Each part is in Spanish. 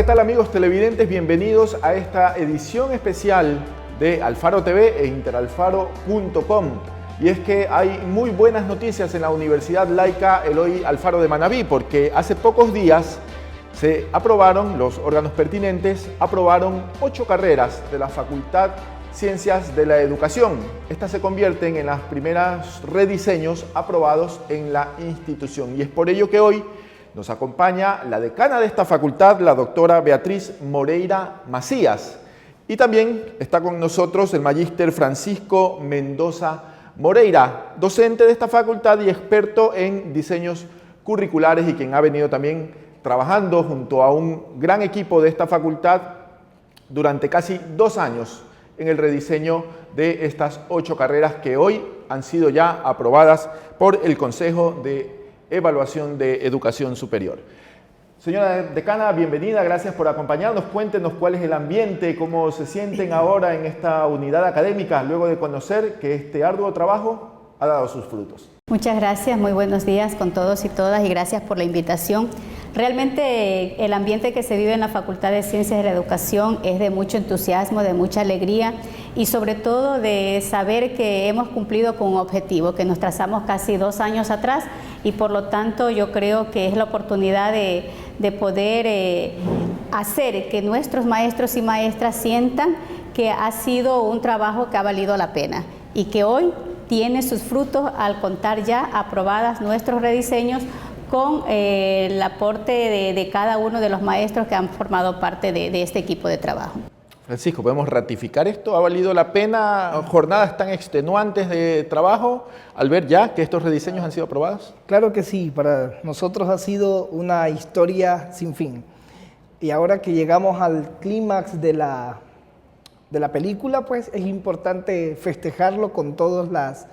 tal amigos televidentes? Bienvenidos a esta edición especial de Alfaro TV e interalfaro.com. Y es que hay muy buenas noticias en la Universidad Laica Eloy Alfaro de Manabí, porque hace pocos días se aprobaron, los órganos pertinentes aprobaron 8 carreras de la Facultad Ciencias de la Educación. Estas se convierten en los primeros rediseños aprobados en la institución. Y es por ello que hoy nos acompaña la decana de esta facultad, la doctora Beatriz Moreira Macías. Y también está con nosotros el magíster Francisco Mendoza Moreira, docente de esta facultad y experto en diseños curriculares y quien ha venido también trabajando junto a un gran equipo de esta facultad durante casi 2 años en el rediseño de estas 8 carreras que hoy han sido ya aprobadas por el Consejo de Evaluación de Educación Superior. Señora decana, bienvenida, gracias por acompañarnos. Cuéntenos cuál es el ambiente, cómo se sienten ahora en esta unidad académica, luego de conocer que este arduo trabajo ha dado sus frutos. Muchas gracias, muy buenos días con todos y todas y gracias por la invitación. Realmente el ambiente que se vive en la Facultad de Ciencias de la Educación es de mucho entusiasmo, de mucha alegría y sobre todo de saber que hemos cumplido con un objetivo que nos trazamos casi 2 años atrás y por lo tanto yo creo que es la oportunidad de poder hacer que nuestros maestros y maestras sientan que ha sido un trabajo que ha valido la pena y que hoy tiene sus frutos al contar ya aprobadas nuestros rediseños con el aporte de cada uno de los maestros que han formado parte de este equipo de trabajo. Francisco, ¿podemos ratificar esto? ¿Ha valido la pena jornadas tan extenuantes de trabajo al ver ya que estos rediseños han sido aprobados? Claro que sí, para nosotros ha sido una historia sin fin. Y ahora que llegamos al clímax de la película, pues es importante festejarlo con todas las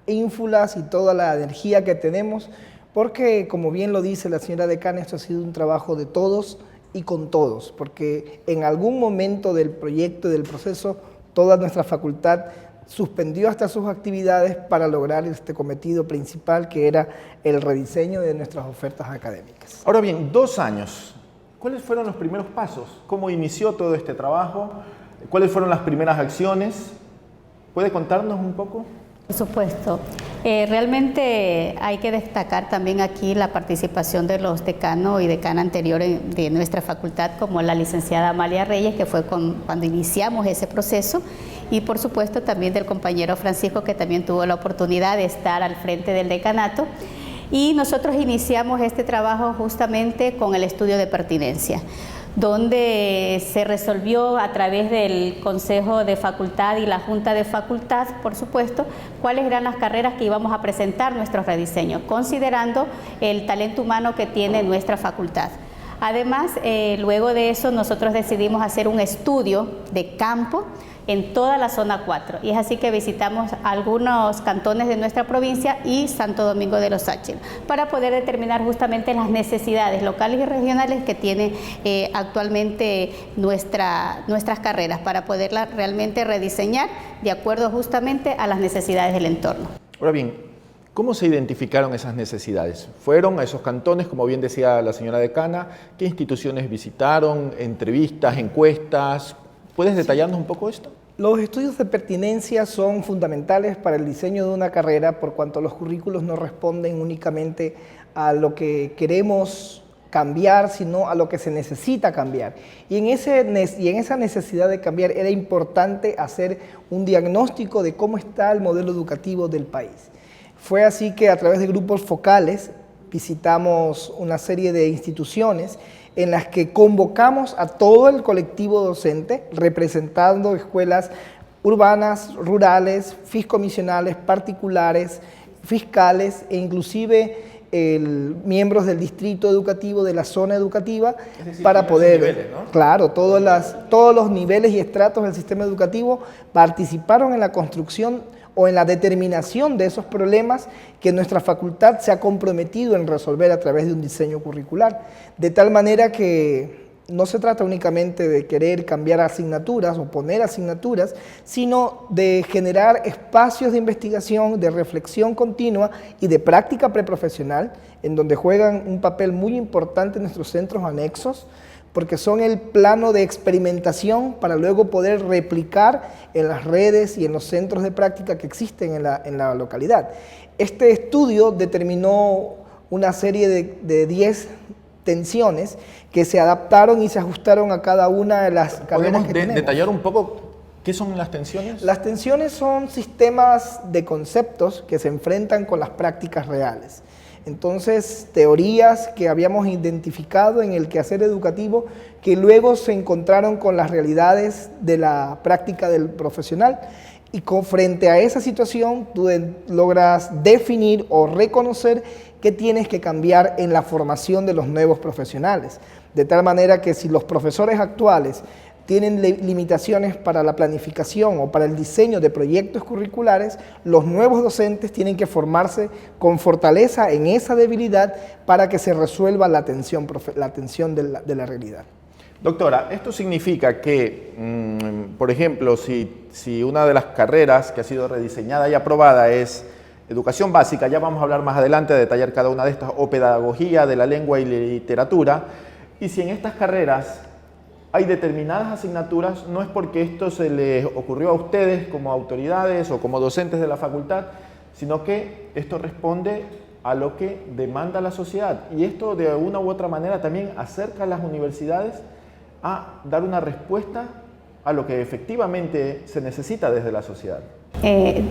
ínfulas y toda la energía que tenemos, porque como bien lo dice la señora decana, esto ha sido un trabajo de todos y con todos, porque en algún momento del proyecto y del proceso toda nuestra facultad suspendió hasta sus actividades para lograr este cometido principal que era el rediseño de nuestras ofertas académicas. Ahora bien, 2 años, ¿cuáles fueron los primeros pasos? ¿Cómo inició todo este trabajo? ¿Cuáles fueron las primeras acciones? ¿Puede contarnos un poco? Por supuesto. Realmente hay que destacar también aquí la participación de los decanos y decana anteriores de nuestra facultad, como la licenciada Amalia Reyes, que fue cuando iniciamos ese proceso, y por supuesto también del compañero Francisco, que también tuvo la oportunidad de estar al frente del decanato. Y nosotros iniciamos este trabajo justamente con el estudio de pertinencia, donde se resolvió a través del Consejo de Facultad y la Junta de Facultad, por supuesto, cuáles eran las carreras que íbamos a presentar nuestros rediseños, considerando el talento humano que tiene nuestra facultad. Además, luego de eso, nosotros decidimos hacer un estudio de campo en toda la zona 4 y es así que visitamos algunos cantones de nuestra provincia y Santo Domingo de los Sáchilos para poder determinar justamente las necesidades locales y regionales que tiene actualmente nuestras carreras para poderlas realmente rediseñar de acuerdo justamente a las necesidades del entorno. Ahora bien, ¿cómo se identificaron esas necesidades? ¿Fueron a esos cantones, como bien decía la señora decana? ¿Qué instituciones visitaron? ¿Entrevistas, encuestas? ¿Puedes detallarnos un poco esto? Los estudios de pertinencia son fundamentales para el diseño de una carrera por cuanto los currículos no responden únicamente a lo que queremos cambiar, sino a lo que se necesita cambiar. Y en esa necesidad de cambiar era importante hacer un diagnóstico de cómo está el modelo educativo del país. Fue así que a través de grupos focales visitamos una serie de instituciones en las que convocamos a todo el colectivo docente, representando escuelas urbanas, rurales, fiscomisionales, particulares, fiscales e inclusive miembros del distrito educativo, de la zona educativa, es decir, para poder, niveles, ¿no? Claro, todos los niveles y estratos del sistema educativo participaron en la construcción o en la determinación de esos problemas que nuestra facultad se ha comprometido en resolver a través de un diseño curricular. De tal manera que no se trata únicamente de querer cambiar asignaturas o poner asignaturas, sino de generar espacios de investigación, de reflexión continua y de práctica preprofesional, en donde juegan un papel muy importante nuestros centros anexos, porque son el plano de experimentación para luego poder replicar en las redes y en los centros de práctica que existen en la localidad. Este estudio determinó una serie de 10 tensiones que se adaptaron y se ajustaron a cada una de las carreras que tenemos. ¿Detallar un poco qué son las tensiones? Las tensiones son sistemas de conceptos que se enfrentan con las prácticas reales. Entonces, teorías que habíamos identificado en el quehacer educativo que luego se encontraron con las realidades de la práctica del profesional, y frente a esa situación tú logras definir o reconocer qué tienes que cambiar en la formación de los nuevos profesionales. De tal manera que si los profesores actuales tienen limitaciones para la planificación o para el diseño de proyectos curriculares, los nuevos docentes tienen que formarse con fortaleza en esa debilidad para que se resuelva la tensión de la realidad. Doctora, esto significa que, por ejemplo, si una de las carreras que ha sido rediseñada y aprobada es educación básica, ya vamos a hablar más adelante, a detallar cada una de estas, o pedagogía de la lengua y literatura, y si en estas carreras hay determinadas asignaturas, no es porque esto se les ocurrió a ustedes como autoridades o como docentes de la facultad, sino que esto responde a lo que demanda la sociedad, y esto de una u otra manera también acerca a las universidades a dar una respuesta a lo que efectivamente se necesita desde la sociedad.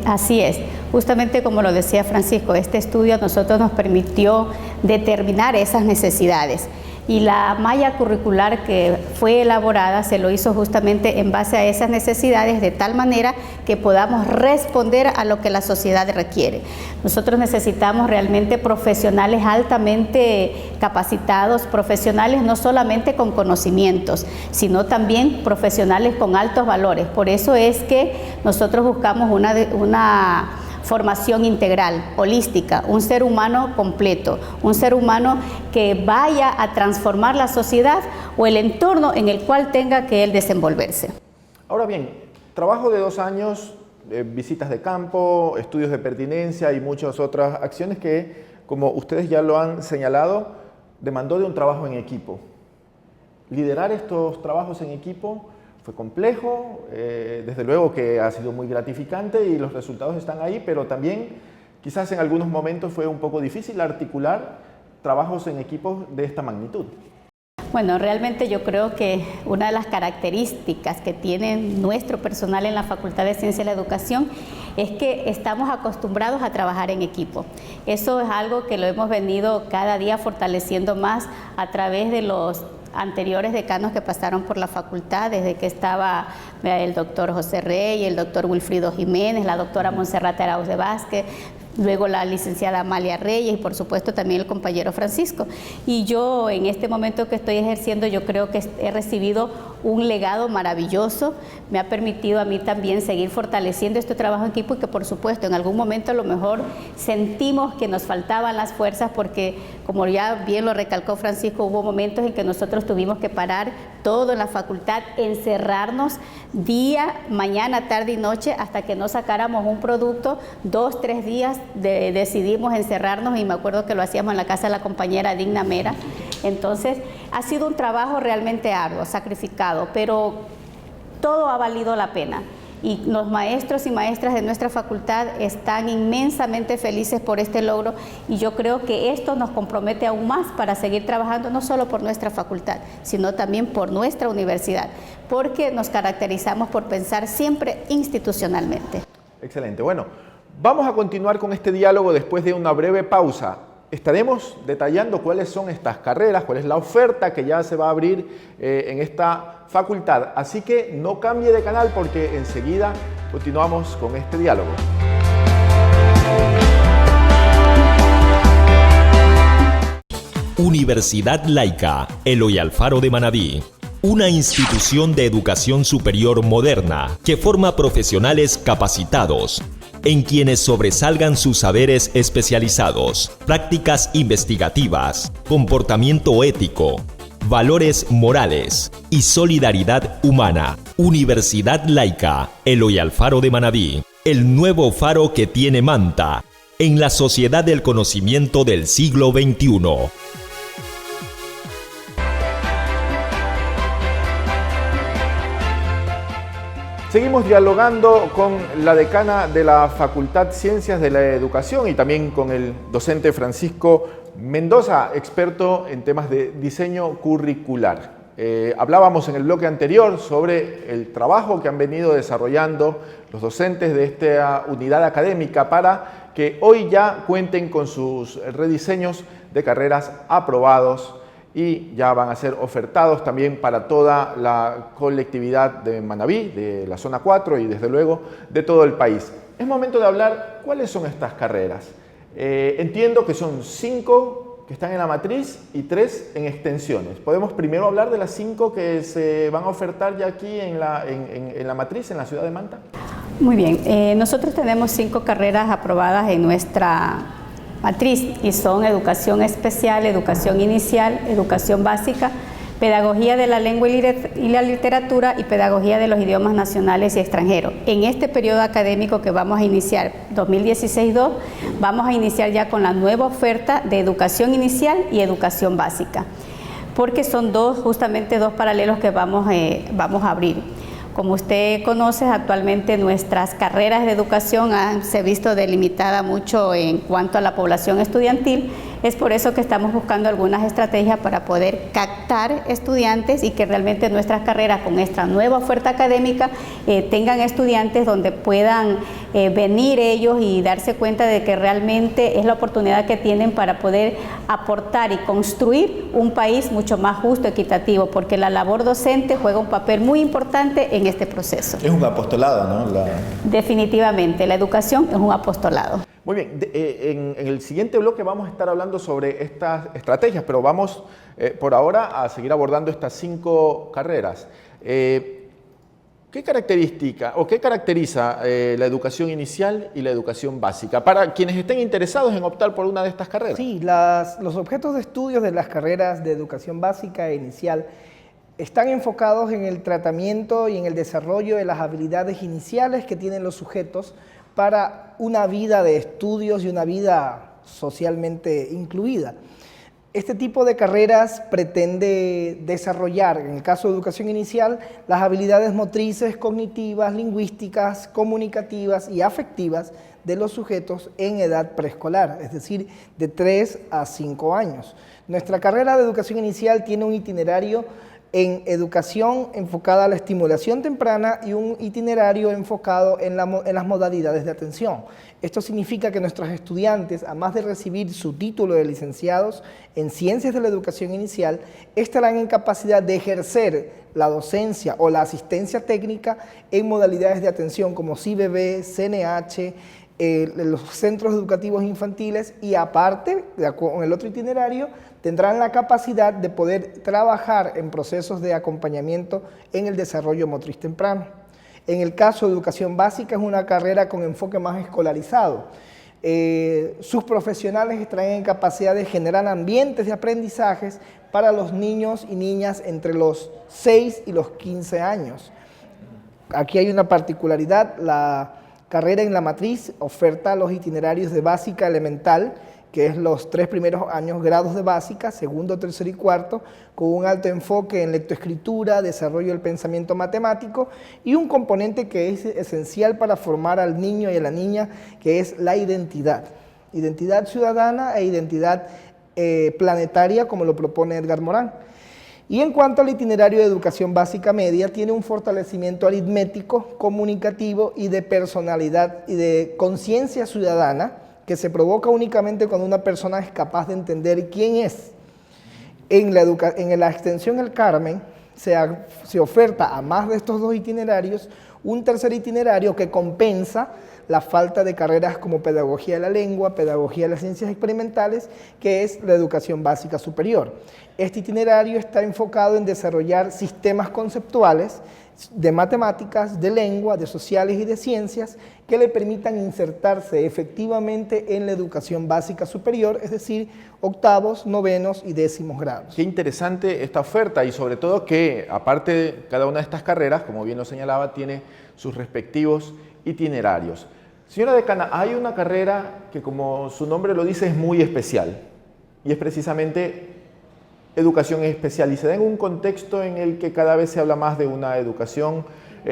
Así es, justamente como lo decía Francisco, este estudio a nosotros nos permitió determinar esas necesidades. Y la malla curricular que fue elaborada se lo hizo justamente en base a esas necesidades, de tal manera que podamos responder a lo que la sociedad requiere. Nosotros necesitamos realmente profesionales altamente capacitados, profesionales no solamente con conocimientos, sino también profesionales con altos valores. Por eso es que nosotros buscamos una formación integral, holística, un ser humano completo, un ser humano que vaya a transformar la sociedad o el entorno en el cual tenga que él desenvolverse. Ahora bien, trabajo de 2 años, visitas de campo, estudios de pertinencia y muchas otras acciones que, como ustedes ya lo han señalado, demandó de un trabajo en equipo. Liderar estos trabajos en equipo fue complejo, desde luego que ha sido muy gratificante y los resultados están ahí, pero también quizás en algunos momentos fue un poco difícil articular trabajos en equipos de esta magnitud. Bueno, realmente yo creo que una de las características que tiene nuestro personal en la Facultad de Ciencia de la Educación es que estamos acostumbrados a trabajar en equipo. Eso es algo que lo hemos venido cada día fortaleciendo más a través de los anteriores decanos que pasaron por la facultad, desde que estaba el doctor José Rey, el doctor Wilfrido Jiménez, la doctora Montserrat Arauz de Vázquez, luego la licenciada Amalia Reyes y por supuesto también el compañero Francisco. Y yo en este momento que estoy ejerciendo, yo creo que he recibido un legado maravilloso, me ha permitido a mí también seguir fortaleciendo este trabajo en equipo, y que por supuesto en algún momento a lo mejor sentimos que nos faltaban las fuerzas, porque como ya bien lo recalcó Francisco, hubo momentos en que nosotros tuvimos que parar todo en la facultad, encerrarnos día, mañana, tarde y noche hasta que no sacáramos un producto. 2, 3 días decidimos encerrarnos, y me acuerdo que lo hacíamos en la casa de la compañera Digna Mera. Entonces ha sido un trabajo realmente arduo, sacrificado, pero todo ha valido la pena. Y los maestros y maestras de nuestra facultad están inmensamente felices por este logro, y yo creo que esto nos compromete aún más para seguir trabajando no solo por nuestra facultad, sino también por nuestra universidad, porque nos caracterizamos por pensar siempre institucionalmente. Excelente. Bueno, vamos a continuar con este diálogo después de una breve pausa. Estaremos detallando cuáles son estas carreras, cuál es la oferta que ya se va a abrir en esta facultad. Así que no cambie de canal, porque enseguida continuamos con este diálogo. Universidad Laica Eloy Alfaro de Manabí. Una institución de educación superior moderna que forma profesionales capacitados, en quienes sobresalgan sus saberes especializados, prácticas investigativas, comportamiento ético, valores morales y solidaridad humana. Universidad Laica Eloy Alfaro de Manabí, el nuevo faro que tiene Manta en la sociedad del conocimiento del siglo XXI. Seguimos dialogando con la decana de la Facultad Ciencias de la Educación y también con el docente Francisco Mendoza, experto en temas de diseño curricular. Hablábamos en el bloque anterior sobre el trabajo que han venido desarrollando los docentes de esta unidad académica para que hoy ya cuenten con sus rediseños de carreras aprobados y ya van a ser ofertados también para toda la colectividad de Manabí, de la zona 4 y desde luego de todo el país. Es momento de hablar cuáles son estas carreras. Entiendo que son 5 que están en la matriz y 3 en extensiones. ¿Podemos primero hablar de las 5 que se van a ofertar ya aquí en la matriz, en la ciudad de Manta? Muy bien, nosotros tenemos 5 carreras aprobadas en nuestra matriz y son educación especial, educación inicial, educación básica, pedagogía de la lengua y la literatura y pedagogía de los idiomas nacionales y extranjeros. En este periodo académico que vamos a iniciar, 2016-2, vamos a iniciar ya con la nueva oferta de educación inicial y educación básica, porque son justamente dos paralelos que vamos a abrir. Como usted conoce, actualmente nuestras carreras de educación se han visto delimitada mucho en cuanto a la población estudiantil. Es por eso que estamos buscando algunas estrategias para poder captar estudiantes y que realmente nuestras carreras con esta nueva oferta académica tengan estudiantes donde puedan venir ellos y darse cuenta de que realmente es la oportunidad que tienen para poder aportar y construir un país mucho más justo, equitativo, porque la labor docente juega un papel muy importante en este proceso. Es un apostolado, ¿no? Definitivamente, la educación es un apostolado. Muy bien, en el siguiente bloque vamos a estar hablando sobre estas estrategias, pero vamos por ahora a seguir abordando estas 5 carreras. ¿Qué caracteriza la educación inicial y la educación básica para quienes estén interesados en optar por una de estas carreras? Sí, los objetos de estudio de las carreras de educación básica e inicial están enfocados en el tratamiento y en el desarrollo de las habilidades iniciales que tienen los sujetos para una vida de estudios y una vida socialmente incluida. Este tipo de carreras pretende desarrollar, en el caso de educación inicial, las habilidades motrices, cognitivas, lingüísticas, comunicativas y afectivas de los sujetos en edad preescolar, es decir, de 3 a 5 años. Nuestra carrera de educación inicial tiene un itinerario en educación enfocada a la estimulación temprana y un itinerario enfocado en las modalidades de atención. Esto significa que nuestros estudiantes, además de recibir su título de licenciados en Ciencias de la Educación Inicial, estarán en capacidad de ejercer la docencia o la asistencia técnica en modalidades de atención como CIBB, CNH, los centros educativos infantiles y aparte, con el otro itinerario, tendrán la capacidad de poder trabajar en procesos de acompañamiento en el desarrollo motriz temprano. En el caso de educación básica es una carrera con enfoque más escolarizado. Sus profesionales estarán en capacidad de generar ambientes de aprendizajes para los niños y niñas entre los 6 y los 15 años. Aquí hay una particularidad, la carrera en la matriz oferta los itinerarios de básica elemental, que es los 3 primeros años grados de básica, segundo, tercero y cuarto, con un alto enfoque en lectoescritura, desarrollo del pensamiento matemático y un componente que es esencial para formar al niño y a la niña, que es la identidad ciudadana e identidad planetaria, como lo propone Edgar Morán. Y en cuanto al itinerario de educación básica media, tiene un fortalecimiento aritmético, comunicativo y de personalidad y de conciencia ciudadana, que se provoca únicamente cuando una persona es capaz de entender quién es. En la extensión El Carmen se oferta, a más de estos 2 itinerarios, un tercer itinerario que compensa la falta de carreras como pedagogía de la lengua, pedagogía de las ciencias experimentales, que es la educación básica superior. Este itinerario está enfocado en desarrollar sistemas conceptuales de matemáticas, de lengua, de sociales y de ciencias que le permitan insertarse efectivamente en la educación básica superior, es decir, octavos, novenos y 10º grados. Qué interesante esta oferta y sobre todo que aparte de cada una de estas carreras, como bien lo señalaba, tiene sus respectivos itinerarios. Señora decana, hay una carrera que, como su nombre lo dice, es muy especial y es precisamente educación especial y se da en un contexto en el que cada vez se habla más de una educación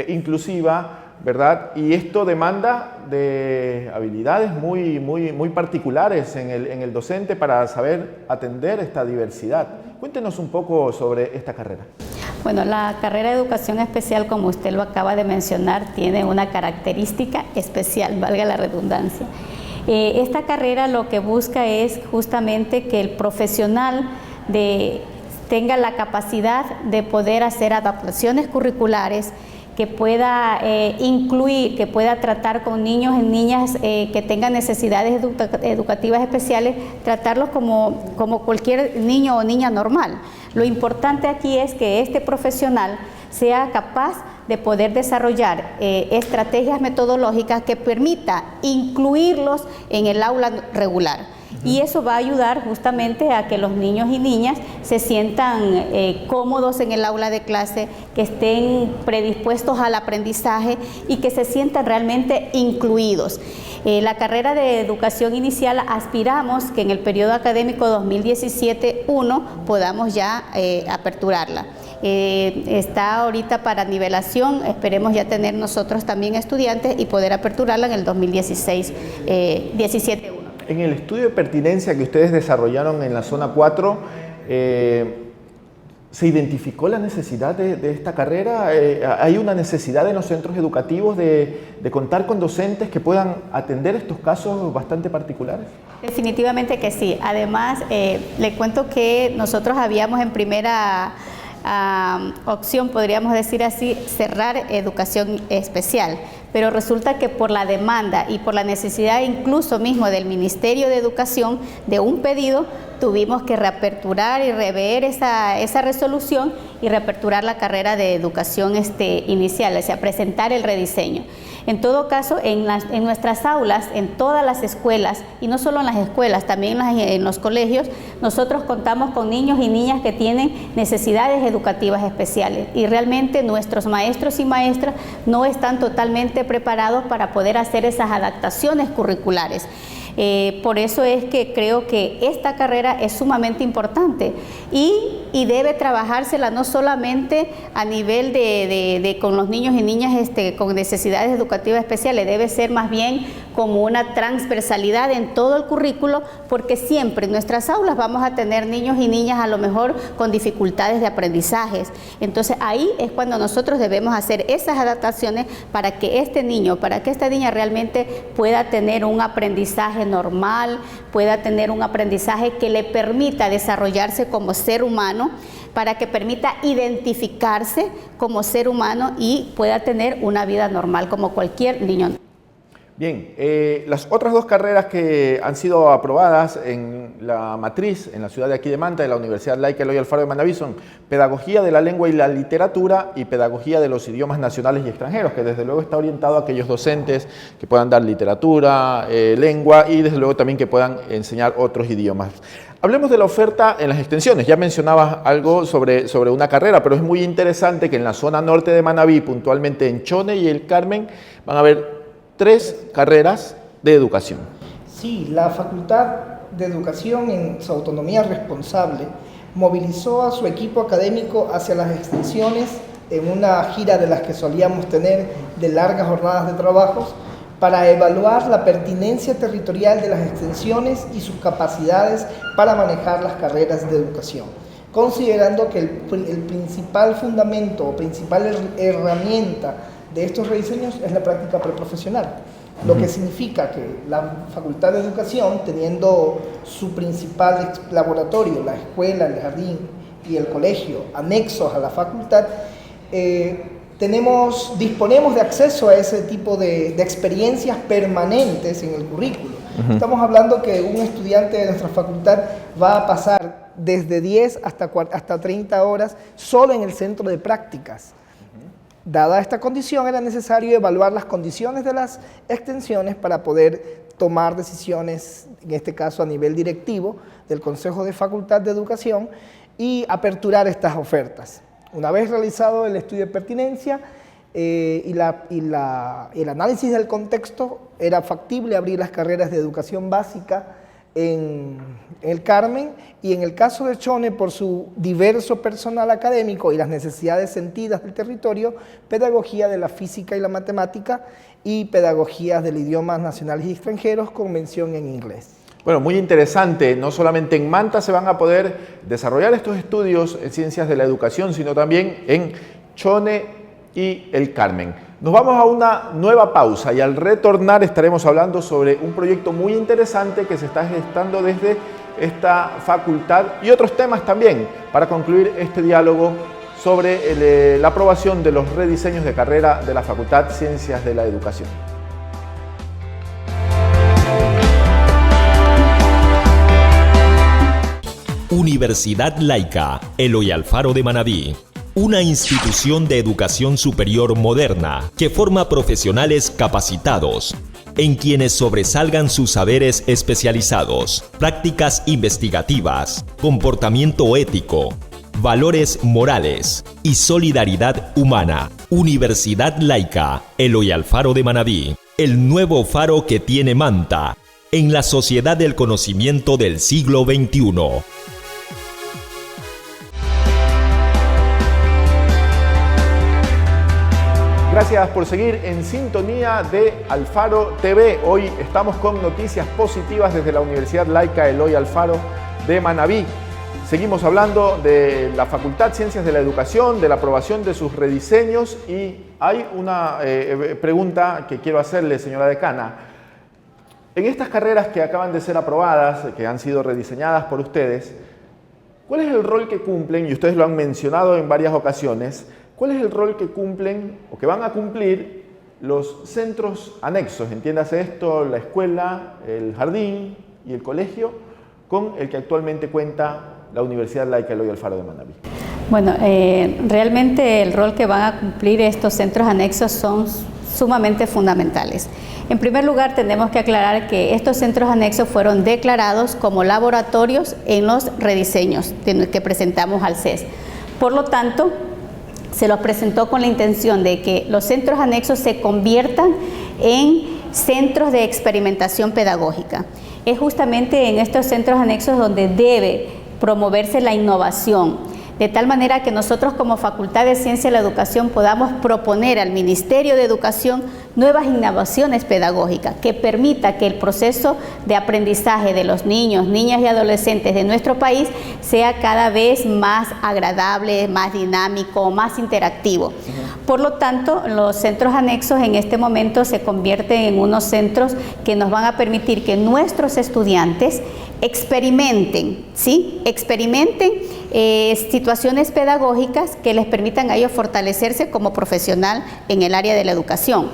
inclusiva, ¿verdad? Y esto demanda de habilidades muy particulares en el docente para saber atender esta diversidad. Cuéntenos un poco sobre esta carrera. Bueno, la carrera de Educación Especial, como usted lo acaba de mencionar, tiene una característica especial, valga la redundancia. Esta carrera lo que busca es justamente que el profesional tenga la capacidad de poder hacer adaptaciones curriculares, que pueda incluir, que pueda tratar con niños y niñas que tengan necesidades educativas especiales, tratarlos como cualquier niño o niña normal. Lo importante aquí es que este profesional sea capaz de poder desarrollar estrategias metodológicas que permita incluirlos en el aula regular. Y eso va a ayudar justamente a que los niños y niñas se sientan cómodos en el aula de clase, que estén predispuestos al aprendizaje y que se sientan realmente incluidos. La carrera de educación inicial aspiramos que en el periodo académico 2017-1 podamos ya aperturarla. Está ahorita para nivelación, esperemos ya tener nosotros también estudiantes y poder aperturarla en el 2017-1. En el estudio de pertinencia que ustedes desarrollaron en la zona 4, ¿se identificó la necesidad de esta carrera? ¿Hay una necesidad en los centros educativos de contar con docentes que puedan atender estos casos bastante particulares? Definitivamente que sí. Además, le cuento que nosotros habíamos en primera opción, podríamos decir así, cerrar educación especial, pero resulta que por la demanda y por la necesidad incluso mismo del Ministerio de Educación de un pedido, tuvimos que reaperturar y rever esa resolución y reaperturar la carrera de educación inicial, o sea, presentar el rediseño. En todo caso, en nuestras aulas, en todas las escuelas, y no solo en las escuelas, también en los colegios, nosotros contamos con niños y niñas que tienen necesidades educativas especiales y realmente nuestros maestros y maestras no están totalmente preparados para poder hacer esas adaptaciones curriculares. Por eso es que creo que esta carrera es sumamente importante y debe trabajársela no solamente a nivel con los niños y niñas con necesidades educativas especiales, debe ser más bien como una transversalidad en todo el currículo, porque siempre en nuestras aulas vamos a tener niños y niñas a lo mejor con dificultades de aprendizajes. Entonces ahí es cuando nosotros debemos hacer esas adaptaciones para que este niño, para que esta niña realmente pueda tener un aprendizaje normal, pueda tener un aprendizaje que le permita desarrollarse como ser humano, para que permita identificarse como ser humano y pueda tener una vida normal como cualquier niño. Bien, las otras dos carreras que han sido aprobadas en la matriz, en la ciudad de aquí de Manta, de la Universidad Laica Eloy Alfaro de Manaví, son Pedagogía de la Lengua y la Literatura y Pedagogía de los Idiomas Nacionales y Extranjeros, que desde luego está orientado a aquellos docentes que puedan dar literatura, lengua y desde luego también que puedan enseñar otros idiomas. Hablemos de la oferta en las extensiones. Ya mencionabas algo sobre una carrera, pero es muy interesante que en la zona norte de Manaví, puntualmente en Chone y El Carmen, van a haber 3 carreras de educación. Sí, la Facultad de Educación, en su autonomía responsable, movilizó a su equipo académico hacia las extensiones en una gira de las que solíamos tener de largas jornadas de trabajos para evaluar la pertinencia territorial de las extensiones y sus capacidades para manejar las carreras de educación, considerando que el principal fundamento o principal herramienta de estos rediseños es la práctica preprofesional, lo que significa que la Facultad de Educación, teniendo su principal laboratorio, la escuela, el jardín y el colegio, anexos a la facultad, disponemos de acceso a ese tipo de experiencias permanentes en el currículo. Estamos hablando que un estudiante de nuestra facultad va a pasar desde 10 hasta 30 horas solo en el centro de prácticas. Dada esta condición, era necesario evaluar las condiciones de las extensiones para poder tomar decisiones, en este caso a nivel directivo, del Consejo de Facultad de Educación y aperturar estas ofertas. Una vez realizado el estudio de pertinencia y el análisis del contexto, era factible abrir las carreras de educación básica en el Carmen, y en el caso de Chone, por su diverso personal académico y las necesidades sentidas del territorio, pedagogía de la física y la matemática y pedagogías de idiomas nacionales y extranjeros con mención en inglés. Bueno, muy interesante. No solamente en Manta se van a poder desarrollar estos estudios en ciencias de la educación, sino también en Chone y el Carmen. Nos vamos a una nueva pausa y al retornar estaremos hablando sobre un proyecto muy interesante que se está gestando desde esta facultad y otros temas también para concluir este diálogo sobre la aprobación de los rediseños de carrera de la Facultad Ciencias de la Educación. Universidad Laica Eloy Alfaro de Manabí. Una institución de educación superior moderna que forma profesionales capacitados, en quienes sobresalgan sus saberes especializados, prácticas investigativas, comportamiento ético, valores morales y solidaridad humana. Universidad Laica Eloy Alfaro de Manabí, el nuevo faro que tiene Manta en la sociedad del conocimiento del siglo XXI. Gracias por seguir en sintonía de Alfaro TV. Hoy estamos con noticias positivas desde la Universidad Laica Eloy Alfaro de Manabí. Seguimos hablando de la Facultad Ciencias de la Educación, de la aprobación de sus rediseños, y hay una pregunta que quiero hacerle, señora decana. En estas carreras que acaban de ser aprobadas, que han sido rediseñadas por ustedes, ¿cuál es el rol que cumplen? Y ustedes lo han mencionado en varias ocasiones. ¿Cuál es el rol que cumplen o que van a cumplir los centros anexos? Entiéndase esto, la escuela, el jardín y el colegio, con el que actualmente cuenta la Universidad Laica Eloy Alfaro de Manabí. Bueno, realmente el rol que van a cumplir estos centros anexos son sumamente fundamentales. En primer lugar, tenemos que aclarar que estos centros anexos fueron declarados como laboratorios en los rediseños que presentamos al CES. Por lo tanto, se los presentó con la intención de que los centros anexos se conviertan en centros de experimentación pedagógica. Es justamente en estos centros anexos donde debe promoverse la innovación, de tal manera que nosotros como Facultad de Ciencia de la Educación podamos proponer al Ministerio de Educación nuevas innovaciones pedagógicas que permita que el proceso de aprendizaje de los niños, niñas y adolescentes de nuestro país sea cada vez más agradable, más dinámico, más interactivo. Por lo tanto, los centros anexos en este momento se convierten en unos centros que nos van a permitir que nuestros estudiantes experimenten, ¿sí? Experimenten situaciones pedagógicas que les permitan a ellos fortalecerse como profesional en el área de la educación.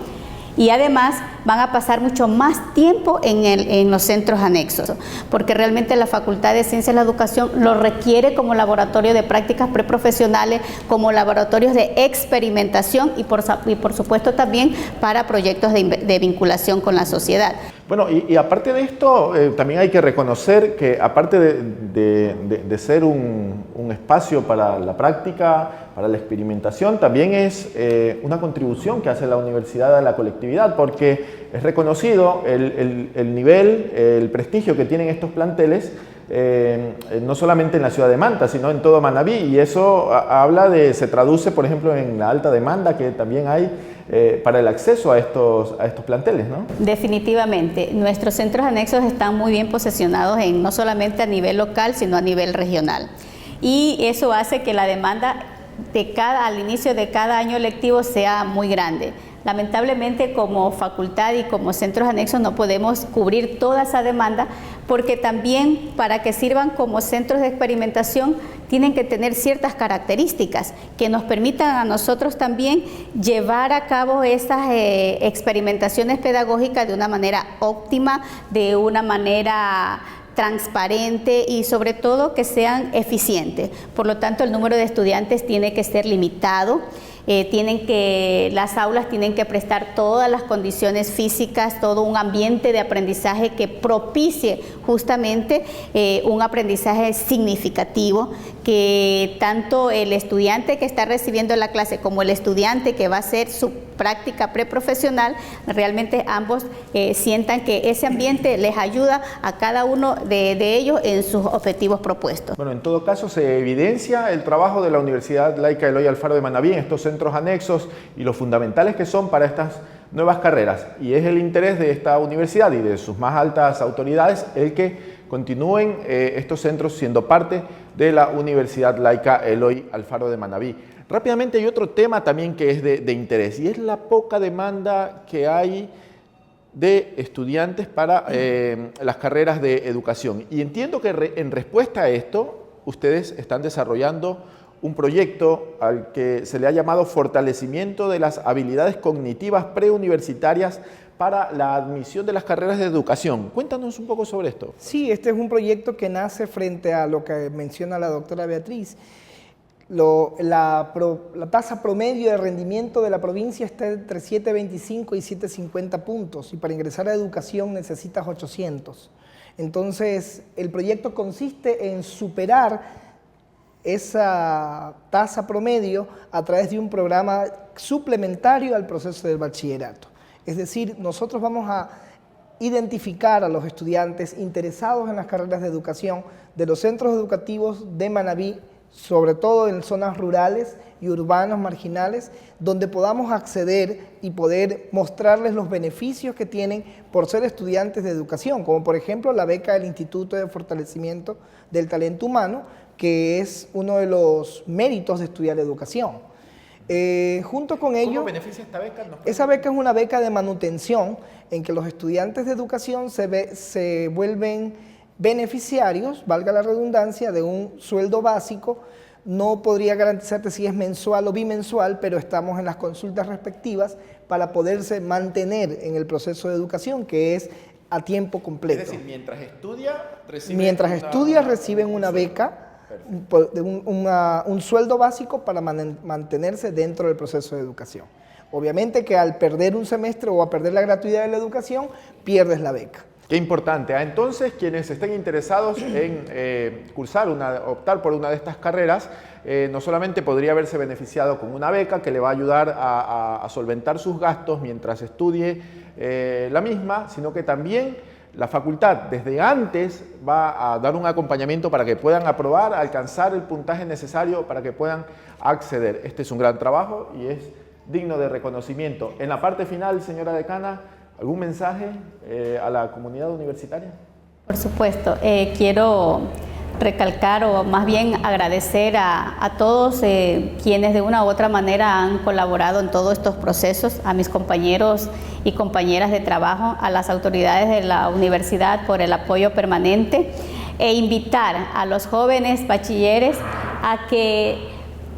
Y además van a pasar mucho más tiempo en los centros anexos, porque realmente la Facultad de Ciencias de la Educación lo requiere como laboratorio de prácticas preprofesionales, como laboratorios de experimentación y por supuesto también para proyectos de vinculación con la sociedad. Bueno, y aparte de esto, también hay que reconocer que aparte de ser un espacio para la práctica, para la experimentación, también es una contribución que hace la universidad a la colectividad, porque es reconocido el nivel, el prestigio que tienen estos planteles, no solamente en la ciudad de Manta, sino en todo Manabí, y eso se traduce, por ejemplo, en la alta demanda que también hay para el acceso a estos planteles, ¿no? Definitivamente, nuestros centros anexos están muy bien posicionados no solamente a nivel local, sino a nivel regional, y eso hace que la demanda al inicio de cada año lectivo sea muy grande. Lamentablemente, como facultad y como centros anexos no podemos cubrir toda esa demanda, porque también para que sirvan como centros de experimentación tienen que tener ciertas características que nos permitan a nosotros también llevar a cabo esas experimentaciones pedagógicas de una manera óptima, de una manera transparente y sobre todo que sean eficientes. Por lo tanto, el número de estudiantes tiene que ser limitado. Las aulas tienen que prestar todas las condiciones físicas, todo un ambiente de aprendizaje que propicie justamente un aprendizaje significativo, que tanto el estudiante que está recibiendo la clase como el estudiante que va a ser su práctica preprofesional, realmente ambos sientan que ese ambiente les ayuda a cada uno de ellos en sus objetivos propuestos. Bueno, en todo caso se evidencia el trabajo de la Universidad Laica Eloy Alfaro de Manabí en estos centros anexos y lo fundamentales que son para estas nuevas carreras, y es el interés de esta universidad y de sus más altas autoridades el que continúen estos centros siendo parte de la Universidad Laica Eloy Alfaro de Manabí. Rápidamente hay otro tema también que es de interés, y es la poca demanda que hay de estudiantes para las carreras de educación. Y entiendo que en respuesta a esto, ustedes están desarrollando un proyecto al que se le ha llamado Fortalecimiento de las habilidades cognitivas preuniversitarias para la admisión de las carreras de educación. Cuéntanos un poco sobre esto. Sí, este es un proyecto que nace frente a lo que menciona la doctora Beatriz. La tasa promedio de rendimiento de la provincia está entre 7.25 y 7.50 puntos, y para ingresar a educación necesitas 800. Entonces, el proyecto consiste en superar esa tasa promedio a través de un programa suplementario al proceso del bachillerato. Es decir, nosotros vamos a identificar a los estudiantes interesados en las carreras de educación de los centros educativos de Manabí, sobre todo en zonas rurales y urbanos marginales, donde podamos acceder y poder mostrarles los beneficios que tienen por ser estudiantes de educación, como por ejemplo la beca del Instituto de Fortalecimiento del Talento Humano, que es uno de los méritos de estudiar educación. Junto con ello, ¿cómo beneficia esta beca? Esa beca es una beca de manutención en que los estudiantes de educación se vuelven beneficiarios, valga la redundancia, de un sueldo básico. No podría garantizarte si es mensual o bimensual, pero estamos en las consultas respectivas para poderse mantener en el proceso de educación, que es a tiempo completo. Es decir, mientras estudia reciben una beca, un sueldo básico para mantenerse dentro del proceso de educación. Obviamente que al perder un semestre o a perder la gratuidad de la educación, pierdes la beca. Qué importante. Entonces, quienes estén interesados en optar por una de estas carreras, no solamente podría verse beneficiado con una beca que le va a ayudar a solventar sus gastos mientras estudie la misma, sino que también la facultad desde antes va a dar un acompañamiento para que puedan aprobar, alcanzar el puntaje necesario para que puedan acceder. Este es un gran trabajo y es digno de reconocimiento. En la parte final, señora decana, ¿algún mensaje a la comunidad universitaria? Por supuesto, quiero recalcar o más bien agradecer a todos quienes de una u otra manera han colaborado en todos estos procesos, a mis compañeros y compañeras de trabajo, a las autoridades de la universidad por el apoyo permanente, e invitar a los jóvenes bachilleres a que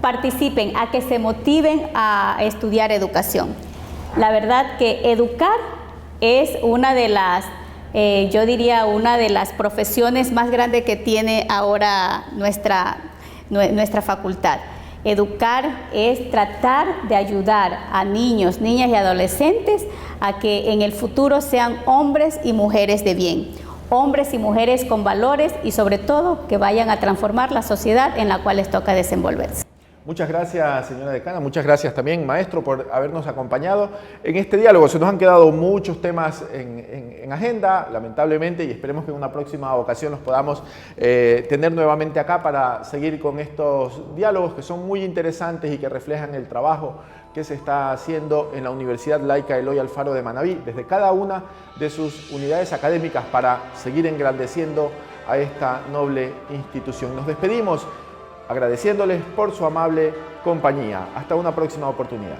participen, a que se motiven a estudiar educación. La verdad que educar es una de las, yo diría, una de las profesiones más grandes que tiene ahora nuestra facultad. Educar es tratar de ayudar a niños, niñas y adolescentes a que en el futuro sean hombres y mujeres de bien, hombres y mujeres con valores y sobre todo que vayan a transformar la sociedad en la cual les toca desenvolverse. Muchas gracias, señora decana. Muchas gracias también, maestro, por habernos acompañado en este diálogo. Se nos han quedado muchos temas en agenda, lamentablemente, y esperemos que en una próxima ocasión los podamos tener nuevamente acá para seguir con estos diálogos que son muy interesantes y que reflejan el trabajo que se está haciendo en la Universidad Laica Eloy Alfaro de Manabí, desde cada una de sus unidades académicas para seguir engrandeciendo a esta noble institución. Nos despedimos agradeciéndoles por su amable compañía. Hasta una próxima oportunidad.